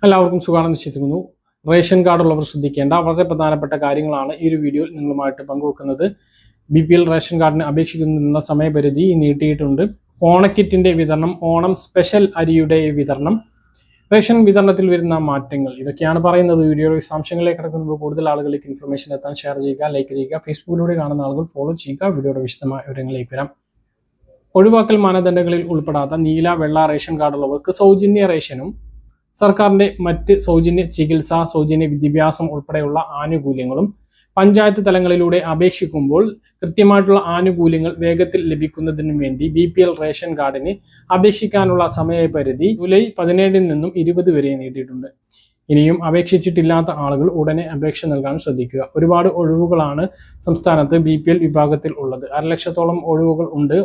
എല്ലാവർക്കും സുഖാണെന്ന് വിശ്വസിക്കുന്നു. റേഷൻ കാർഡുള്ളവർ ശ്രദ്ധിക്കേണ്ട വളരെ പ്രധാനപ്പെട്ട കാര്യങ്ങളാണ് ഈ ഒരു വീഡിയോയിൽ നിങ്ങളുമായിട്ട് പങ്കുവെക്കുന്നത്. BPL റേഷൻ കാർഡിന് അപേക്ഷിക്കുന്നതിനുള്ള സമയപരിധി നീട്ടിയിട്ടുണ്ട്. ഓണക്കിറ്റിന്റെ വിതരണം, ഓണം സ്പെഷ്യൽ അരിയുടെ വിതരണം, റേഷൻ വിതരണത്തിൽ വരുന്ന മാറ്റങ്ങൾ, ഇതൊക്കെയാണ് പറയുന്നത്. വീഡിയോയുടെ വിശദാംശങ്ങളിലേക്ക് കിടക്കുമ്പോൾ കൂടുതൽ ആളുകളിലേക്ക് ഇൻഫർമേഷൻ എത്താൻ ഷെയർ ചെയ്യുക, ലൈക്ക് ചെയ്യുക. ഫേസ്ബുക്കിലൂടെ കാണുന്ന ആളുകൾ ഫോളോ ചെയ്യുക. വീഡിയോയുടെ വിശദമായ വിവരങ്ങളിലേക്ക് വരാം. ഒഴിവാക്കൽ മാനദണ്ഡങ്ങളിൽ ഉൾപ്പെടാത്ത നീല, വെള്ള റേഷൻ കാർഡുള്ളവർക്ക് സൗജന്യ റേഷനും സർക്കാരിന്റെ മറ്റ് സൗജന്യ ചികിത്സ, സൗജന്യ വിദ്യാഭ്യാസം ഉൾപ്പെടെയുള്ള ആനുകൂല്യങ്ങളും പഞ്ചായത്ത് തലങ്ങളിലൂടെ അപേക്ഷിക്കുമ്പോൾ കൃത്യമായിട്ടുള്ള ആനുകൂല്യങ്ങൾ വേഗത്തിൽ ലഭിക്കുന്നതിന് വേണ്ടി BPL റേഷൻ കാർഡിന് അപേക്ഷിക്കാനുള്ള സമയപരിധി ജൂലൈ 17 നിന്നും 20 വരെ നീട്ടിയിട്ടുണ്ട്. ഇനിയും അപേക്ഷിച്ചിട്ടില്ലാത്ത ആളുകൾ ഉടനെ അപേക്ഷ നൽകാൻ ശ്രദ്ധിക്കുക. ഒരുപാട് ഒഴിവുകളാണ് സംസ്ഥാനത്ത് BPL വിഭാഗത്തിൽ ഉള്ളത്. 1.5 ലക്ഷത്തോളം ഒഴിവുകൾ ഉണ്ട്.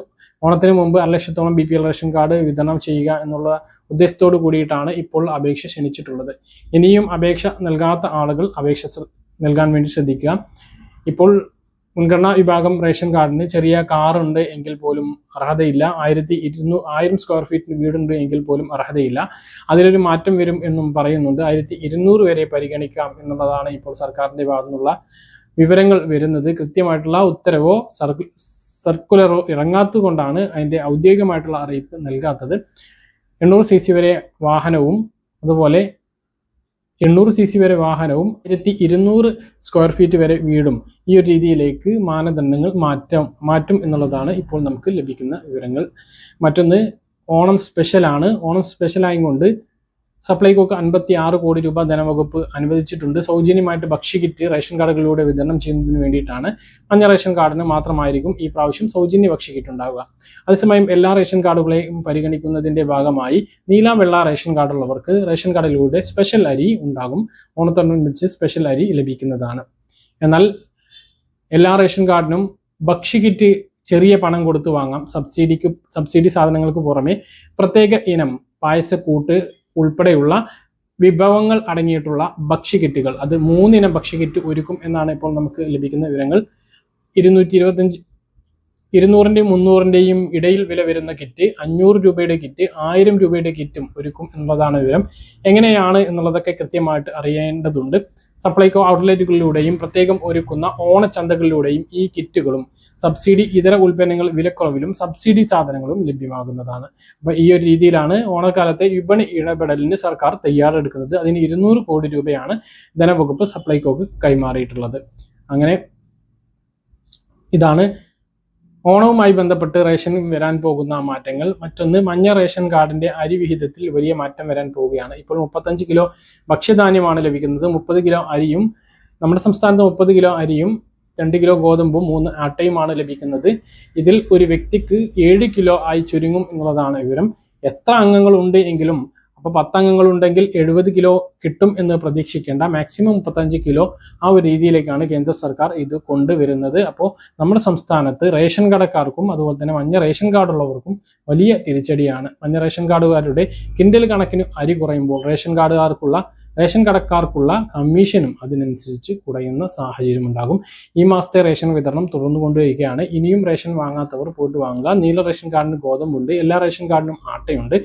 ഓണത്തിന് മുമ്പ് 1.5 ലക്ഷത്തോളം BPL റേഷൻ കാർഡ് വിതരണം ചെയ്യുക എന്നുള്ള ഉദ്ദേശത്തോടു കൂടിയിട്ടാണ് ഇപ്പോൾ അപേക്ഷ ക്ഷണിച്ചിട്ടുള്ളത്. ഇനിയും അപേക്ഷ നൽകാത്ത ആളുകൾ അപേക്ഷ നൽകാൻ വേണ്ടി ശ്രദ്ധിക്കുക. ഇപ്പോൾ മുൻഗണനാ വിഭാഗം റേഷൻ കാർഡിന് ചെറിയ കാറുണ്ട് എങ്കിൽ പോലും അർഹതയില്ല. 1000 സ്ക്വയർ ഫീറ്റ് വീടുണ്ട് എങ്കിൽ പോലും അർഹതയില്ല. അതിലൊരു മാറ്റം വരും എന്നും പറയുന്നുണ്ട്. 1200 വരെ പരിഗണിക്കാം എന്നുള്ളതാണ് ഇപ്പോൾ സർക്കാരിന്റെ ഭാഗത്തു നിന്നുള്ള വിവരങ്ങൾ വരുന്നത്. കൃത്യമായിട്ടുള്ള ഉത്തരവോ സർക്കുലറോ ഇറങ്ങാത്തത് കൊണ്ടാണ് അതിന്റെ ഔദ്യോഗികമായിട്ടുള്ള അറിയിപ്പ് നൽകാത്തത്. 800 cc വരെ വാഹനവും അതുപോലെ 800 cc വരെ വാഹനവും 1200 സ്ക്വയർ ഫീറ്റ് വരെ വീടും ഈ ഒരു രീതിയിലേക്ക് മാനദണ്ഡങ്ങൾ മാറ്റും എന്നുള്ളതാണ് ഇപ്പോൾ നമുക്ക് ലഭിക്കുന്ന വിവരങ്ങൾ. മറ്റൊന്ന് ഓണം സ്പെഷ്യലാണ്. ഓണം സ്പെഷ്യലായതുകൊണ്ട് സപ്ലൈകോക്ക് 56 കോടി രൂപ ധനവകുപ്പ് അനുവദിച്ചിട്ടുണ്ട്. സൗജന്യമായിട്ട് ഭക്ഷ്യക്കിറ്റ് റേഷൻ കാർഡുകളിലൂടെ വിതരണം ചെയ്യുന്നതിന് വേണ്ടിയിട്ടാണ്. മഞ്ഞ റേഷൻ കാർഡിന് മാത്രമായിരിക്കും ഈ പ്രാവശ്യം സൗജന്യ ഭക്ഷ്യക്കിറ്റ് ഉണ്ടാവുക. അതേസമയം എല്ലാ റേഷൻ കാർഡുകളെയും പരിഗണിക്കുന്നതിന്റെ ഭാഗമായി നീല, വെള്ള റേഷൻ കാർഡുള്ളവർക്ക് റേഷൻ കാർഡിലൂടെ സ്പെഷ്യൽ അരി ഉണ്ടാകും. ഓണത്തോടനുബന്ധിച്ച് സ്പെഷ്യൽ അരി ലഭിക്കുന്നതാണ്. എന്നാൽ എല്ലാ റേഷൻ കാർഡിനും ഭക്ഷ്യക്കിറ്റ് ചെറിയ പണം കൊടുത്ത് വാങ്ങാം. സബ്സിഡി സാധനങ്ങൾക്ക് പുറമെ പ്രത്യേക ഇനം പായസക്കൂട്ട് ഉൾപ്പെടെയുള്ള വിഭവങ്ങൾ അടങ്ങിയിട്ടുള്ള ഭക്ഷ്യക്കിറ്റുകൾ, അത് 3 ഇനം ഭക്ഷ്യക്കിറ്റ് ഒരുക്കും എന്നാണ് ഇപ്പോൾ നമുക്ക് ലഭിക്കുന്ന വിവരങ്ങൾ. 225, 200-ന്റെയും 300-ന്റെയും ഇടയിൽ വില വരുന്ന കിറ്റ്, 500 രൂപയുടെ കിറ്റ്, 1000 രൂപയുടെ കിറ്റും ഒരുക്കും എന്നുള്ളതാണ് വിവരം. എങ്ങനെയാണ് എന്നുള്ളതൊക്കെ കൃത്യമായിട്ട് അറിയേണ്ടതുണ്ട്. സപ്ലൈകോ ഔട്ട്ലെറ്റുകളിലൂടെയും പ്രത്യേകം ഒരുക്കുന്ന ഓണച്ചന്തകളിലൂടെയും ഈ കിറ്റുകളും സബ്സിഡി ഇതര ഉൽപ്പന്നങ്ങൾ വിലക്കുറവിലും സബ്സിഡി സാധനങ്ങളും ലഭ്യമാകുന്നതാണ്. അപ്പോൾ ഈ ഒരു രീതിയിലാണ് ഓണക്കാലത്തെ വിപണി ഇടപെടലിന് സർക്കാർ തയ്യാറെടുക്കുന്നത്. അതിന് 200 കോടി രൂപയാണ് ധനവകുപ്പ് സപ്ലൈകോക്ക് കൈമാറിയിട്ടുള്ളത്. അങ്ങനെ ഇതാണ് ഓണവുമായി ബന്ധപ്പെട്ട് റേഷൻ വരാൻ പോകുന്ന മാറ്റങ്ങൾ. മറ്റൊന്ന് മഞ്ഞ റേഷൻ കാർഡിന്റെ അരി വിഹിതത്തിൽ വലിയ മാറ്റം വരാൻ പോവുകയാണ്. ഇപ്പോൾ 35 കിലോ ഭക്ഷ്യധാന്യമാണ് ലഭിക്കുന്നത്. 30 കിലോ അരിയും, നമ്മുടെ സംസ്ഥാനത്ത് 30 കിലോ അരിയും 2 കിലോ ഗോതമ്പും 3 ആട്ടയുമാണ് ലഭിക്കുന്നത്. ഇതിൽ ഒരു വ്യക്തിക്ക് 7 കിലോ ആയി ചുരുങ്ങും എന്നുള്ളതാണ് വിവരം. എത്ര അംഗങ്ങളുണ്ട് എങ്കിലും, അപ്പോൾ 10 അംഗങ്ങളുണ്ടെങ്കിൽ 70 കിലോ കിട്ടും എന്ന് പ്രതീക്ഷിക്കേണ്ട. മാക്സിമം 35 കിലോ ആ ഒരു രീതിയിലേക്കാണ് കേന്ദ്ര സർക്കാർ ഇത് കൊണ്ടുവരുന്നത്. അപ്പോൾ നമ്മുടെ സംസ്ഥാനത്ത് റേഷൻ കടക്കാർക്കും അതുപോലെ തന്നെ മഞ്ഞ റേഷൻ കാർഡുള്ളവർക്കും വലിയ തിരിച്ചടിയാണ്. മഞ്ഞ റേഷൻ കാർഡുകാരുടെ കിൻഡൽ കണക്കിന് അരി കുറയുമ്പോൾ റേഷൻ കടക്കാർക്കുള്ള കമ്മീഷനും അതിനനുസരിച്ച് കുറയുന്ന സാഹചര്യം ഉണ്ടാകും. ഈ മാസത്തെ റേഷൻ വിതരണം തുടർന്നു കൊണ്ടുവരികയാണ്. ഇനിയും റേഷൻ വാങ്ങാത്തവർ പോയിട്ട് വാങ്ങുക. നീല റേഷൻ കാർഡിന് ഗോതമ്പുണ്ട്, എല്ലാ റേഷൻ കാർഡിനും ആട്ടയുണ്ട്.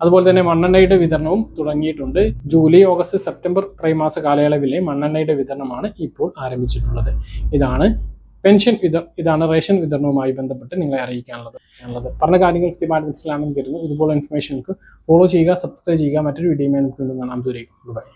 അതുപോലെ തന്നെ മണ്ണെണ്ണയുടെ വിതരണവും തുടങ്ങിയിട്ടുണ്ട്. ജൂലൈ, ഓഗസ്റ്റ്, സെപ്റ്റംബർ ത്രൈമാസ കാലയളവിലെ മണ്ണെണ്ണയുടെ വിതരണമാണ് ഇപ്പോൾ ആരംഭിച്ചിട്ടുള്ളത്. ഇതാണ് റേഷൻ വിതരണവുമായി ബന്ധപ്പെട്ട് നിങ്ങളെ അറിയിക്കാനുള്ളത്. പറഞ്ഞ കാര്യങ്ങൾ കൃത്യമായിട്ട് മനസ്സിലാണെന്ന് കരുതുന്നു. ഇതുപോലെ ഇൻഫർമേഷനുകൾക്ക് ഫോളോ ചെയ്യുക, സബ്സ്ക്രൈബ് ചെയ്യുക. മറ്റൊരു വീഡിയോയുമായി നമുക്ക് വീണ്ടും കാണാം. ദൂരേക്കും ബൈ.